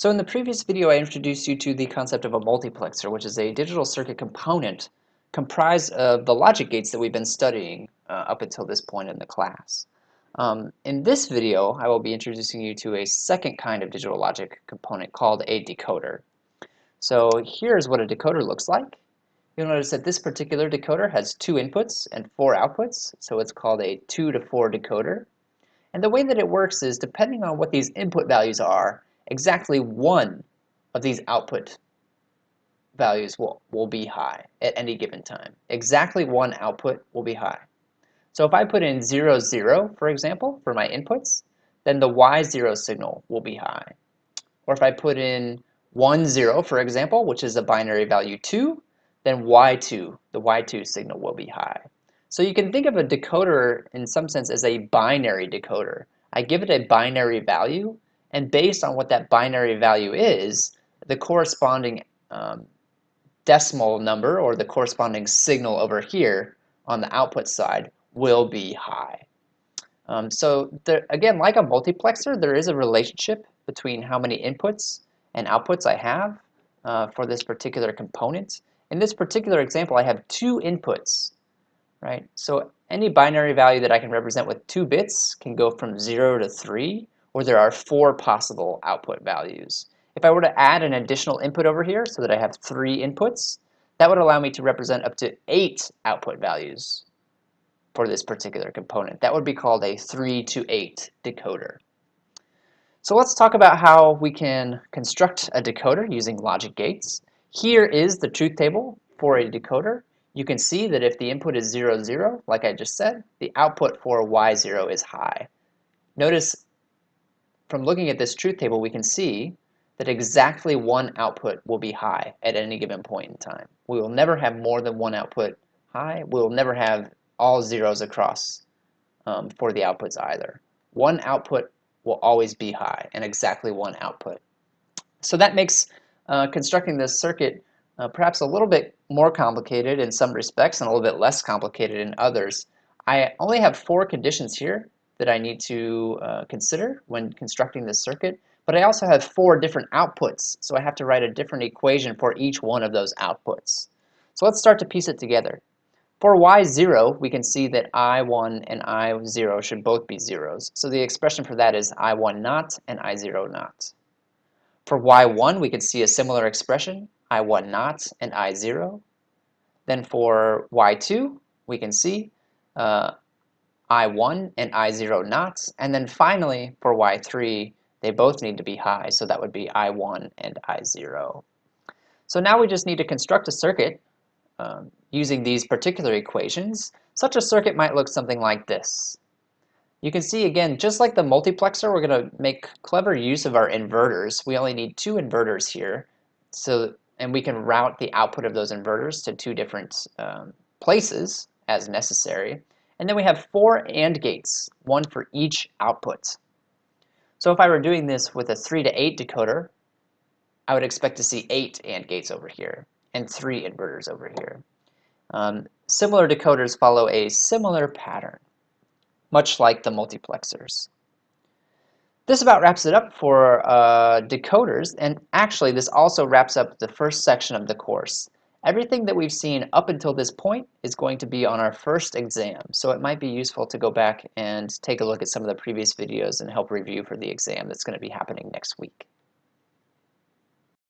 So in the previous video, I introduced you to the concept of a multiplexer, which is a digital circuit component comprised of the logic gates that we've been studying up until this point in the class. In this video, I will be introducing you to a second kind of digital logic component called a decoder. So here's what a decoder looks like. You'll notice that this particular decoder has 2 inputs and 4 outputs, so it's called a 2 to 4 decoder. And the way that it works is, depending on what these input values are, exactly one of these output values will be high at any given time. Exactly one output will be high. So if I put in 0, 0, for example, for my inputs, then the Y0 signal will be high. Or if I put in 1, 0, for example, which is a binary value 2, then Y2, the Y2 signal will be high. So you can think of a decoder in some sense as a binary decoder. I give it a binary value, and based on what that binary value is, the corresponding decimal number, or the corresponding signal over here on the output side, will be high. So there, again, like a multiplexer, there is a relationship between how many inputs and outputs I have for this particular component. In this particular example, I have 2 inputs, right? So any binary value that I can represent with 2 bits can go from 0 to 3, or there are 4 possible output values. If I were to add an additional input over here so that I have 3 inputs, that would allow me to represent up to 8 output values for this particular component. That would be called a 3 to 8 decoder. So let's talk about how we can construct a decoder using logic gates. Here is the truth table for a decoder. You can see that if the input is 0, 0, like I just said, the output for Y0 is high. Notice from looking at this truth table, we can see that exactly one output will be high at any given point in time. We will never have more than one output high. We will never have all zeros across for the outputs either. One output will always be high, and exactly one output. So that makes constructing this circuit perhaps a little bit more complicated in some respects and a little bit less complicated in others. I only have 4 conditions here that I need to consider when constructing this circuit, but I also have 4 different outputs, so I have to write a different equation for each one of those outputs. So let's start to piece it together. For Y0, we can see that I1 and I0 should both be zeros. So the expression for that is I1 naught and I0 naught. For Y1, we can see a similar expression, I1 naught and I0. Then for Y2, we can see I1 and I0 naught. And then finally, for Y3, they both need to be high, so that would be I1 and I0. So now we just need to construct a circuit using these particular equations. Such a circuit might look something like this. You can see, again, just like the multiplexer, we're going to make clever use of our inverters. We only need 2 inverters here, and we can route the output of those inverters to 2 different places as necessary. And then we have 4 AND gates, 1 for each output. So if I were doing this with a 3 to 8 decoder, I would expect to see 8 AND gates over here and 3 inverters over here. Similar decoders follow a similar pattern, much like the multiplexers. This about wraps it up for decoders, and actually this also wraps up the first section of the course. Everything that we've seen up until this point is going to be on our first exam, so it might be useful to go back and take a look at some of the previous videos and help review for the exam that's going to be happening next week.